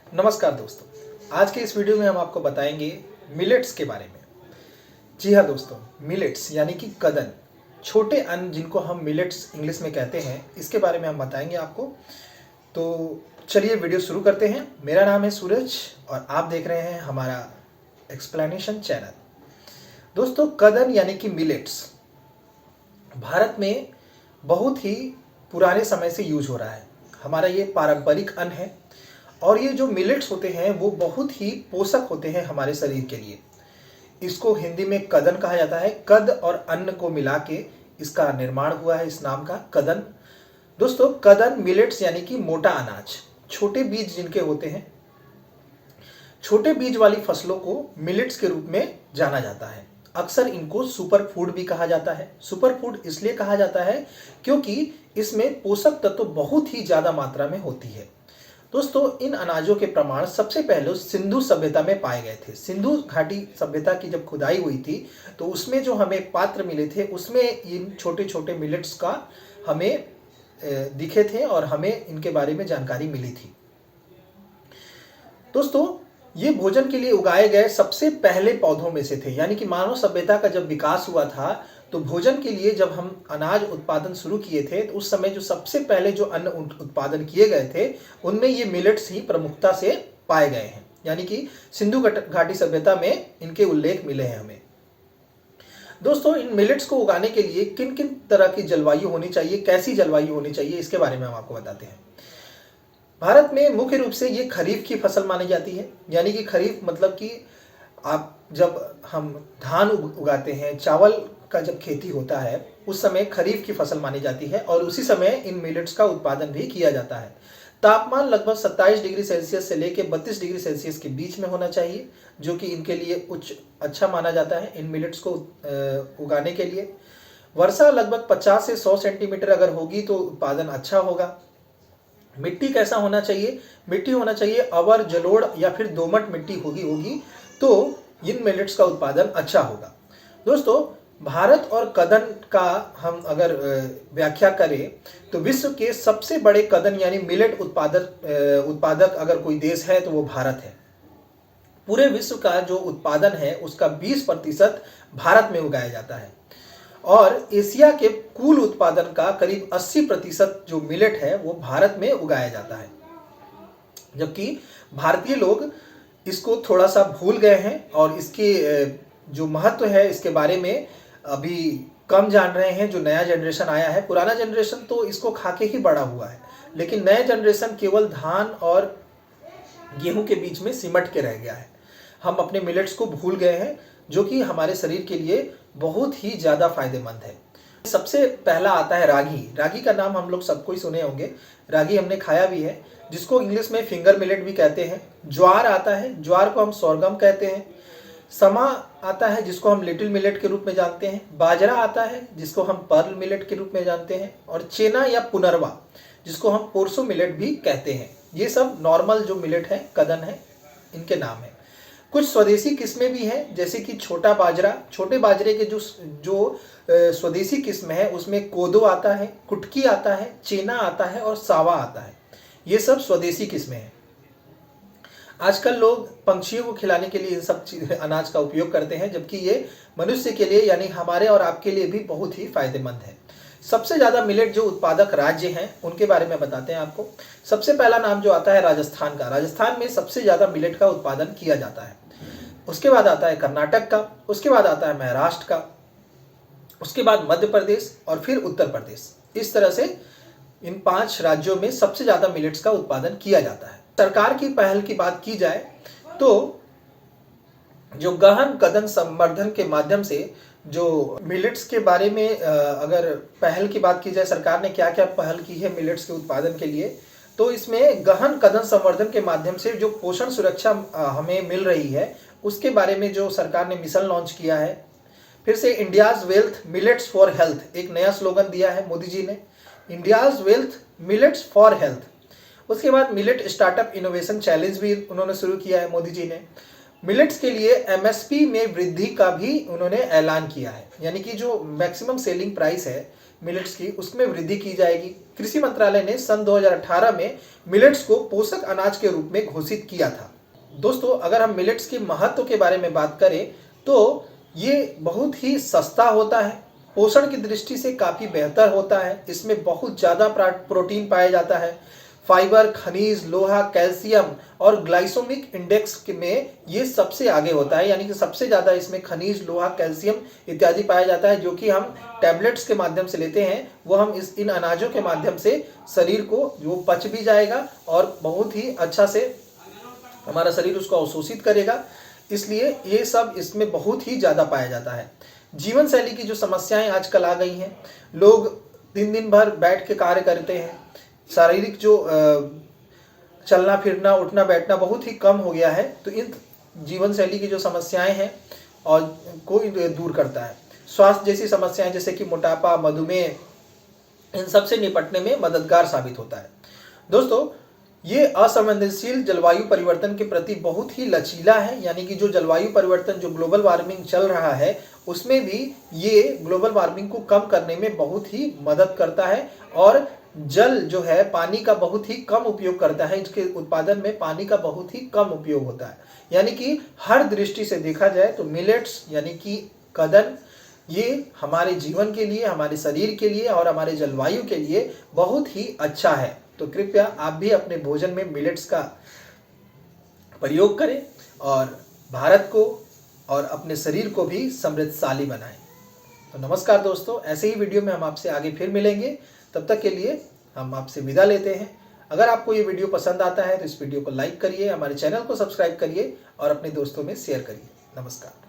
नमस्कार दोस्तों, आज के इस वीडियो में हम आपको बताएंगे मिलेट्स के बारे में। जी हाँ दोस्तों, मिलेट्स यानी कि कदन, छोटे अन्न जिनको हम मिलेट्स इंग्लिश में कहते हैं, इसके बारे में हम बताएंगे आपको। तो चलिए वीडियो शुरू करते हैं। मेरा नाम है सूरज और आप देख रहे हैं हमारा एक्सप्लेनेशन चैनल। दोस्तों, कदन यानी कि मिलेट्स भारत में बहुत ही पुराने समय से यूज हो रहा है। हमारा ये पारंपरिक अन्न है और ये जो मिलेट्स होते हैं वो बहुत ही पोषक होते हैं हमारे शरीर के लिए। इसको हिंदी में कदन कहा जाता है। कद और अन्न को मिला के इसका निर्माण हुआ है इस नाम का, कदन। दोस्तों, कदन मिलेट्स यानी कि मोटा अनाज, छोटे बीज जिनके होते हैं, छोटे बीज वाली फसलों को मिलेट्स के रूप में जाना जाता है। अक्सर इनको सुपर फूड भी कहा जाता है। सुपर फूड इसलिए कहा जाता है क्योंकि इसमें पोषक तत्व बहुत ही ज्यादा मात्रा में होती है। दोस्तों, इन अनाजों के प्रमाण सबसे पहले सिंधु सभ्यता में पाए गए थे। सिंधु घाटी सभ्यता की जब खुदाई हुई थी तो उसमें जो हमें पात्र मिले थे उसमें इन छोटे छोटे मिलेट्स का हमें दिखे थे और हमें इनके बारे में जानकारी मिली थी। दोस्तों, ये भोजन के लिए उगाए गए सबसे पहले पौधों में से थे। यानी कि मानव सभ्यता का जब विकास हुआ था तो भोजन के लिए जब हम अनाज उत्पादन शुरू किए थे तो उस समय जो सबसे पहले जो अन्न उत्पादन किए गए थे उनमें ये मिलेट्स ही प्रमुखता से पाए गए हैं। यानी कि सिंधु घाटी सभ्यता में इनके उल्लेख मिले हैं हमें। दोस्तों, इन मिलेट्स को उगाने के लिए किन किन तरह की जलवायु होनी चाहिए, कैसी जलवायु होनी चाहिए, इसके बारे में हम आपको बताते हैं। भारत में मुख्य रूप से ये खरीफ की फसल मानी जाती है। यानी कि खरीफ मतलब कि आप जब हम धान उगाते हैं, चावल का जब खेती होता है उस समय खरीफ की फसल मानी जाती है और उसी समय इन मिलेट्स का उत्पादन भी किया जाता है। तापमान लगभग 27 डिग्री सेल्सियस से लेकर 32 डिग्री सेल्सियस के बीच में होना चाहिए, जो कि इनके लिए अच्छा माना जाता है इन मिलेट्स को उगाने के लिए। वर्षा लगभग 50 से 100 सेंटीमीटर अगर होगी तो उत्पादन अच्छा होगा। मिट्टी कैसा होना चाहिए? मिट्टी होना चाहिए अवर, जलोढ़ या फिर दोमट मिट्टी होगी तो इन मिलेट्स का उत्पादन अच्छा होगा। दोस्तों, भारत और कदन का हम अगर व्याख्या करें तो विश्व के सबसे बड़े कदन यानी मिलेट उत्पादक अगर कोई देश है तो वो भारत है। पूरे विश्व का जो उत्पादन है उसका 20% भारत में उगाया जाता है और एशिया के कुल उत्पादन का करीब 80% जो मिलेट है वो भारत में उगाया जाता है। जबकि भारतीय लोग इसको थोड़ा सा भूल गए हैं और इसके जो महत्व है इसके बारे में अभी कम जान रहे हैं। जो नया जनरेशन आया है, पुराना जनरेशन तो इसको खाके ही बड़ा हुआ है, लेकिन नया जनरेशन केवल धान और गेहूं के बीच में सिमट के रह गया है। हम अपने मिलेट्स को भूल गए हैं जो कि हमारे शरीर के लिए बहुत ही ज्यादा फायदेमंद है। सबसे पहला आता है रागी। रागी का नाम हम लोग सबको ही सुने होंगे। रागी हमने खाया भी है, जिसको इंग्लिश में फिंगर मिलेट भी कहते हैं। ज्वार आता है, ज्वार को हम सोरगम कहते हैं। समा आता है जिसको हम लिटिल मिलेट के रूप में जानते हैं। बाजरा आता है जिसको हम पर्ल मिलेट के रूप में जानते हैं और चेना या पुनरवा जिसको हम पोर्सो मिलेट भी कहते हैं। ये सब नॉर्मल जो मिलेट है, कदन है, इनके नाम है। कुछ स्वदेशी किस्में भी हैं जैसे कि छोटा बाजरा। छोटे बाजरे के जो स्वदेशी किस्म है उसमें कोदो आता है, कुटकी आता है, चेना आता है और सावा आता है। ये सब स्वदेशी किस्में हैं। आजकल लोग पंछियों को खिलाने के लिए इन सब अनाज का उपयोग करते हैं, जबकि ये मनुष्य के लिए यानी हमारे और आपके लिए भी बहुत ही फायदेमंद है। सबसे ज्यादा मिलेट जो उत्पादक राज्य हैं उनके बारे में बताते हैं आपको। सबसे पहला नाम जो आता है राजस्थान का। राजस्थान में सबसे ज्यादा मिलेट का उत्पादन किया जाता है। उसके बाद आता है कर्नाटक का, उसके बाद आता है महाराष्ट्र का, उसके बाद मध्य प्रदेश और फिर उत्तर प्रदेश। इस तरह से इन 5 राज्यों में सबसे ज्यादा मिलेट्स का उत्पादन किया जाता है। सरकार की पहल की बात की जाए तो जो गहन कदन संवर्धन के माध्यम से जो मिलेट्स के बारे में अगर पहल की बात की जाए, सरकार ने क्या क्या पहल की है मिलेट्स के उत्पादन के लिए, तो इसमें गहन कदन संवर्धन के माध्यम से जो पोषण सुरक्षा हमें मिल रही है उसके बारे में जो सरकार ने मिशन लॉन्च किया है। फिर से India's wealth millets for health, एक नया स्लोगन दिया है मोदी जी ने, India's wealth millets for health. उसके बाद मिलेट स्टार्टअप इनोवेशन चैलेंज भी उन्होंने शुरू किया है मोदी जी ने। मिलेट्स के लिए एमएसपी में वृद्धि का भी उन्होंने ऐलान किया है। यानी कि जो मैक्सिमम सेलिंग प्राइस है मिलेट्स की उसमें वृद्धि की जाएगी। कृषि मंत्रालय ने सन 2018 में मिलेट्स को पोषक अनाज के रूप में घोषित किया था। दोस्तों, अगर हम मिलेट्स के महत्व के बारे में बात करें तो ये बहुत ही सस्ता होता है, पोषण की दृष्टि से काफ़ी बेहतर होता है। इसमें बहुत ज़्यादा प्रोटीन पाया जाता है। फाइबर, खनिज, लोहा, कैल्शियम और ग्लाइसेमिक इंडेक्स में ये सबसे आगे होता है, यानी कि सबसे ज़्यादा इसमें खनिज, लोहा, कैल्शियम इत्यादि पाया जाता है, जो कि हम टैबलेट्स के माध्यम से लेते हैं। वो हम इन अनाजों के माध्यम से शरीर को वो पच भी जाएगा और बहुत ही अच्छा से हमारा शरीर उसको अवशोषित करेगा। इसलिए ये सब इसमें बहुत ही ज़्यादा पाया जाता है। जीवन शैली की जो समस्याएं आजकल आ गई हैं, लोग दिन भर बैठ के कार्य करते हैं, शारीरिक जो चलना फिरना, उठना बैठना बहुत ही कम हो गया है। तो इन जीवन शैली की जो समस्याएं हैं और कोई दूर करता है। स्वास्थ्य जैसी समस्याएं जैसे कि मोटापा, मधुमेह, इन सब से निपटने में मददगार साबित होता है। दोस्तों, ये असंवेदनशील जलवायु परिवर्तन के प्रति बहुत ही लचीला है, यानी कि जो जलवायु परिवर्तन, जो ग्लोबल वार्मिंग चल रहा है, उसमें भी ये ग्लोबल वार्मिंग को कम करने में बहुत ही मदद करता है और जल जो है पानी का बहुत ही कम उपयोग करता है। इसके उत्पादन में पानी का बहुत ही कम उपयोग होता है। यानी कि हर दृष्टि से देखा जाए तो मिलेट्स यानी कि कदन, ये हमारे जीवन के लिए, हमारे शरीर के लिए और हमारे जलवायु के लिए बहुत ही अच्छा है। तो कृपया आप भी अपने भोजन में मिलेट्स का प्रयोग करें और भारत को और अपने शरीर को भी समृद्धशाली बनाएं। तो नमस्कार दोस्तों, ऐसे ही वीडियो में हम आपसे आगे फिर मिलेंगे। तब तक के लिए हम आपसे विदा लेते हैं। अगर आपको ये वीडियो पसंद आता है तो इस वीडियो को लाइक करिए, हमारे चैनल को सब्सक्राइब करिए और अपने दोस्तों में शेयर करिए। नमस्कार।